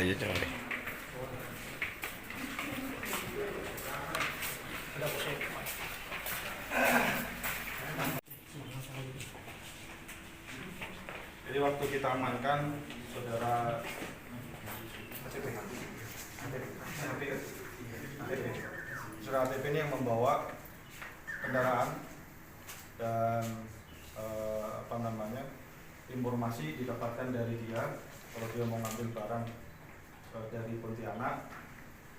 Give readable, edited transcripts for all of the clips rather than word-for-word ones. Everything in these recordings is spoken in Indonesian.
aja coba. Jadi waktu kita amankan saudara saudara ATP ini yang membawa kendaraan dan informasi didapatkan dari dia kalau dia mau ngambil barang dari Pontianak,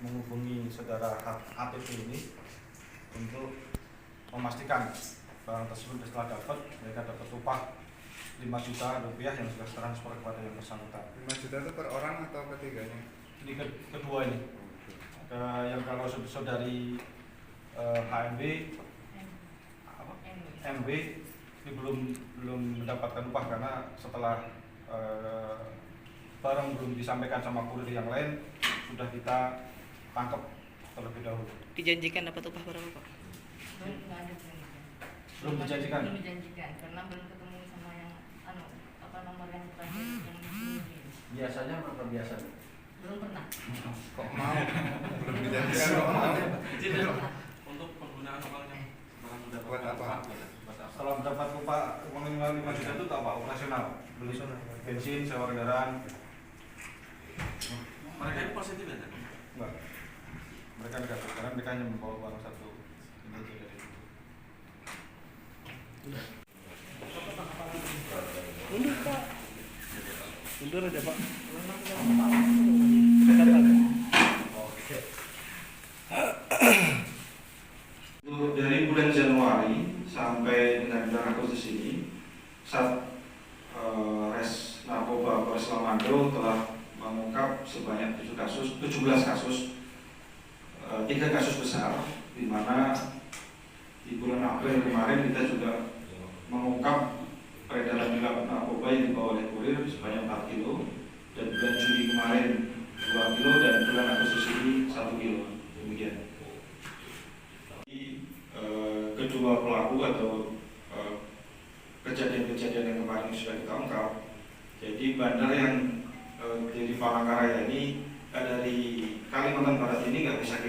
menghubungi saudara ATP ini untuk memastikan barang tersebut setelah dapat mereka dapat upah 5 juta rupiah yang sudah transfer kepada yang bersangkutan. 5 juta itu per orang atau ketiganya? Ini kedua ini. Yang kalau saudari HMB MB ini belum mendapatkan upah karena setelah barang belum disampaikan sama kurir yang lain sudah kita tangkap terlebih dahulu. Dijanjikan dapat upah berapa, Pak? Belum dijanjikan. Belum dijanjikan karena belum ketemu sama yang nomor yang terakhir yang disini. Biasanya apa biasanya? Belum pernah. Kok mau? Belum dijanjikan kok mau? Untuk penggunaan uangnya Buat apa? Setelah mendapat upah minimal 5 juta itu apa? Operasional, beli bensin, sewa kendaraan. Mereka ini positif ya? Enggak. Mereka negatif karena mereka hanya membawa barang satu. Ini aja dari itu. Mundur, Pak. Mundur aja, Pak. Untuk dari bulan Januari sampai dengan bulan Agustus ini, Res Narkoba Polres Lamando telah mengungkap sebanyak 17 kasus, 3 kasus besar, di mana di bulan April kemarin kita juga mengungkap peredaran gelap narkoba yang dibawa oleh kurir sebanyak 4 kilo, dan bulan Juli kemarin 2 kilo, dan bulan Agustus ini 1 kilo. Demikian. Kedua pelaku atau kejadian-kejadian yang kemarin sudah kita ungkap. Jadi bandar yang dari Palangkaraya ini dari Kalimantan Barat ini nggak bisa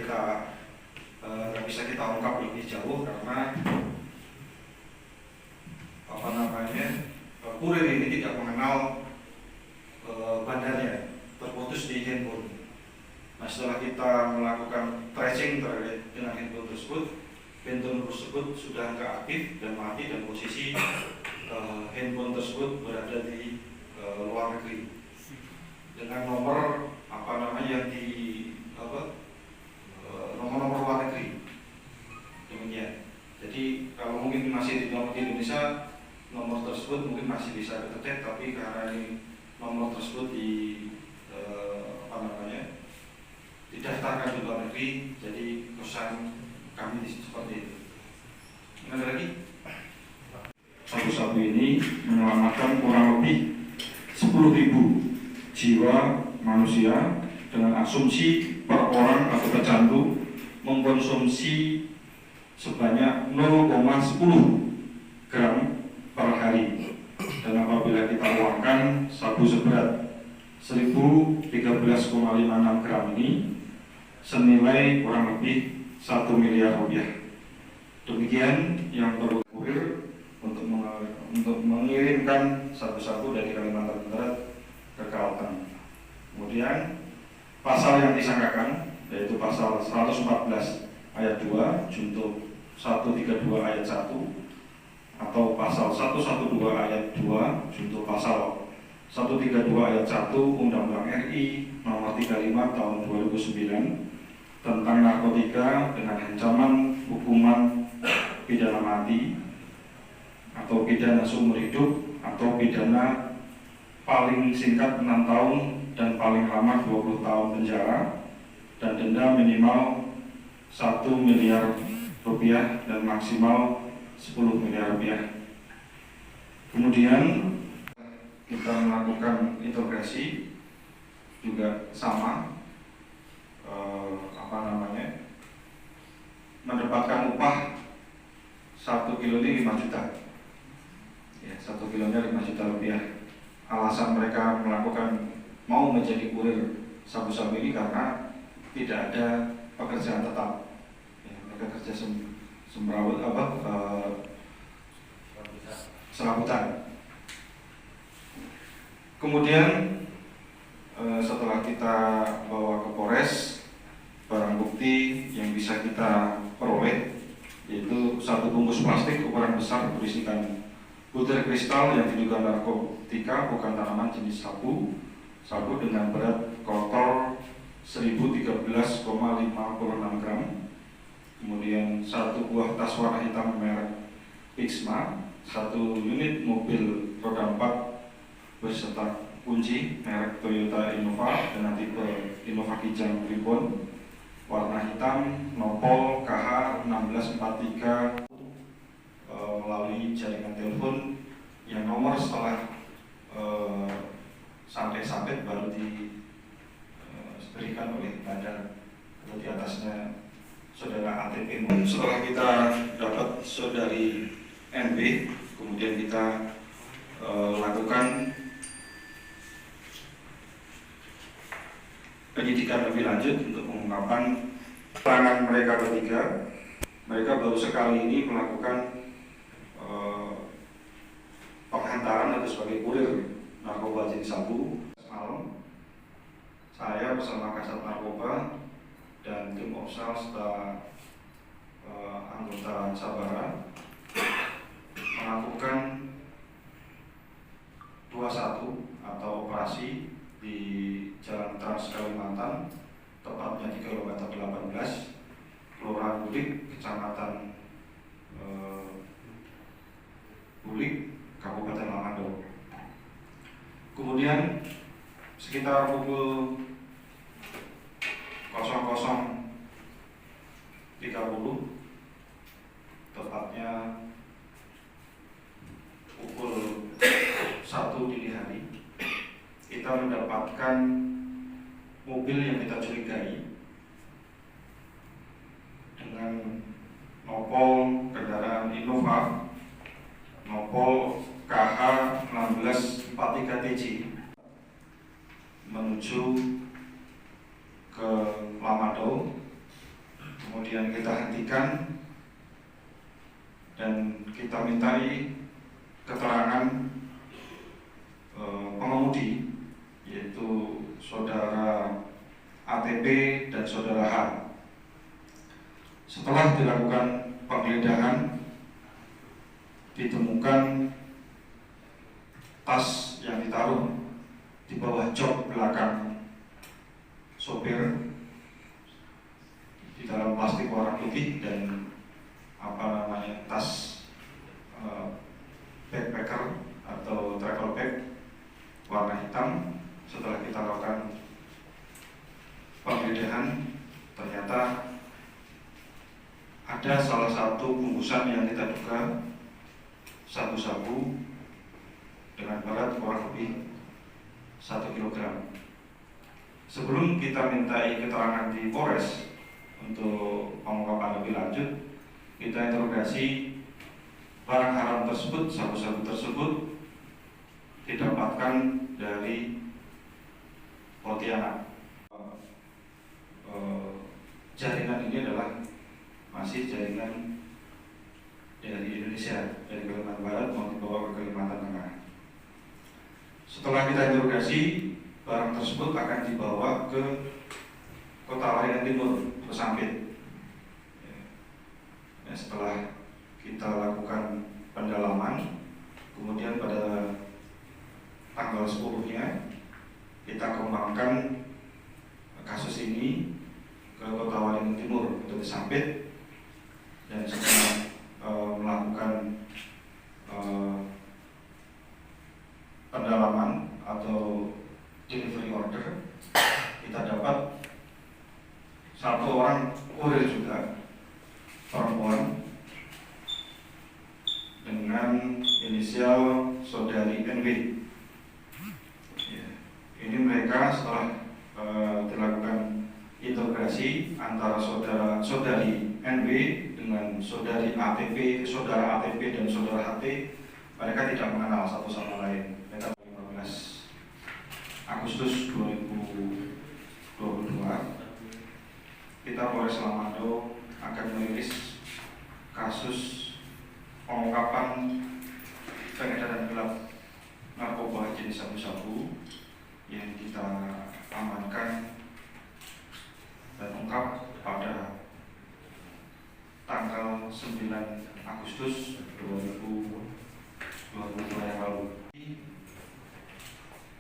kita ungkap lebih jauh karena kurir ini tidak mengenal bandarnya, terputus di handphone. Nah, setelah kita melakukan tracing terkait dengan handphone tersebut sudah nggak aktif dan mati, dan posisi handphone tersebut berada di luar negeri dengan nomor yang di nomor luar negeri. Demikian. Jadi kalau mungkin masih di Indonesia, nomor tersebut mungkin masih bisa terdetek, tapi karena ini nomor tersebut didaftarkan di luar negeri, jadi kesan kami seperti itu. Ada lagi? Sabu-sabu ini menyelamatkan kurang lebih 10.000 jiwa manusia dengan asumsi per orang atau tercantum mengkonsumsi sebanyak 0,10 gram per hari. Dan apabila kita uangkan sabu seberat 1013,56 gram ini senilai kurang lebih 1 miliar rupiah. Demikian yang perlu kurir untuk mengirimkan sabu-sabu dari Kalimantan Barat ke Kalteng. Kemudian pasal yang disangkakan yaitu pasal 114 ayat 2 junto 132 ayat 1 atau pasal 112 ayat 2 junto pasal 132 ayat 1 Undang-Undang RI nomor 35 tahun 2009 tentang narkotika dengan ancaman hukuman pidana mati atau pidana seumur hidup atau pidana paling singkat 6 tahun dan paling lama 20 tahun penjara dan denda minimal 1 miliar rupiah dan maksimal 10 miliar rupiah. Kemudian kita melakukan interogasi juga sama mendapatkan upah 1 kilo ini 5 juta ya, 1 kilonya 5 juta rupiah. Alasan mereka mau menjadi kurir sabu-sabu ini karena tidak ada pekerjaan tetap. Ya, mereka kerja semrawut serabutan. Kemudian setelah kita bawa ke Polres, barang bukti yang bisa kita peroleh yaitu satu bungkus plastik ukuran besar berisikan butir kristal yang diduga narkotika bukan tanaman jenis sabu dengan berat kotor 1013,56 gram. Kemudian satu buah tas warna hitam merek Pixma, satu unit mobil roda 4 beserta kunci merek Toyota Innova dengan tipe Innova Kijang Ribbon warna hitam nopol KH1643 melalui jaringan telepon yang nomor setelah sampai baru diberikan oleh bandar atau di atasnya saudara ATP. Setelah kita dapat saudari NB, kemudian kita lakukan penyidikan lebih lanjut untuk mengungkapkan keterangan mereka bertiga. Mereka baru sekali ini melakukan penghantaran atau sebagai kurir narkoba jenis sabu. Malam, saya bersama Kasat Narkoba dan tim Opsal serta anggota Sabara melakukan 21 atau operasi di Jalan Trans Kalimantan, tepatnya di kilometer 18, Kelurahan Bulik, Kecamatan Bulik, Kabupaten Lamando. Kemudian sekitar pukul 00.30, tepatnya pukul 1 dini hari, kita mendapatkan mobil yang kita curigai dengan nopol kendaraan Innova nopol KH1643TJ menuju ke Lamado. Kemudian kita hentikan dan kita mintai keterangan pengemudi, yaitu saudara ATP dan saudara H. Setelah dilakukan penggeledahan, ditemukan tas yang ditaruh di bawah jok belakang sopir di dalam plastik warna putih dan tas backpacker atau travel bag warna hitam. Setelah kita lakukan penggeledahan, ternyata ada salah satu bungkusan yang kita duga sabu-sabu dengan berat kurang lebih 1 kg. Sebelum kita mintai keterangan di Polres untuk pengungkapan lebih lanjut, kita interogasi barang haram tersebut, sabu-sabu tersebut didapatkan dari Pontianak. Jaringan ini adalah masih jaringan dari Indonesia, dari Kalimantan Barat mau dibawa ke Kalimantan Tengah. Setelah kita interogasi, barang tersebut akan dibawa ke Kota Waringin Timur, ke Sampit. Ya, setelah kita lakukan pendalaman, kemudian pada tanggal 10-nya kita kembangkan kasus ini ke Kota Waringin Timur untuk Sampit, dan setelah melakukan pendalaman atau delivery order, kita dapat satu orang kurir juga, perempuan dengan inisial saudari NW. Ya, ini mereka setelah dilakukan integrasi antara saudari NW dengan saudara ATP dan saudara HT, mereka tidak mengenal satu sama lain. Mereka 15 Agustus 2019 kita Polres Lamado akan merilis kasus pengungkapan peredaran gelap narkoba jenis sabu-sabu yang kita amankan dan ungkap pada tanggal 9 Agustus 2022 yang lalu.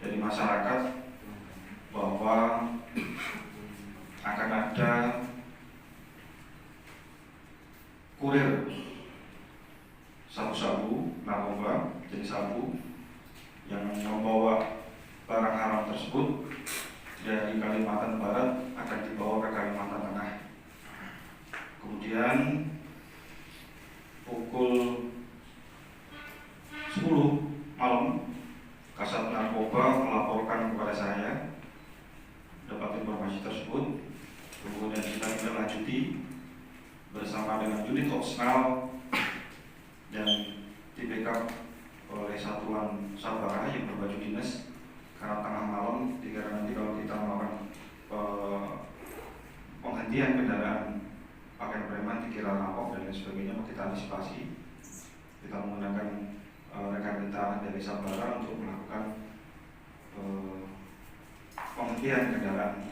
Dari masyarakat bahwa akan ada kurir sabu-sabu, narkoba, jenis sabu yang membawa barang haram tersebut dari Kalimantan Barat akan dibawa ke Kalimantan Tengah. Kemudian pukul 10 malam Kasat Narkoba melaporkan kepada saya dapat informasi tersebut. Kemudian kita lanjuti bersama dengan unit opsional dan di backup oleh satuan sabara yang berbaju dinas karena tengah malam, karena nanti kalau kita melakukan penghentian kendaraan pakaian preman dikira rampok dan lain sebagainya, kita antisipasi. Kita menggunakan rekan kita dari sabara untuk melakukan penghentian kendaraan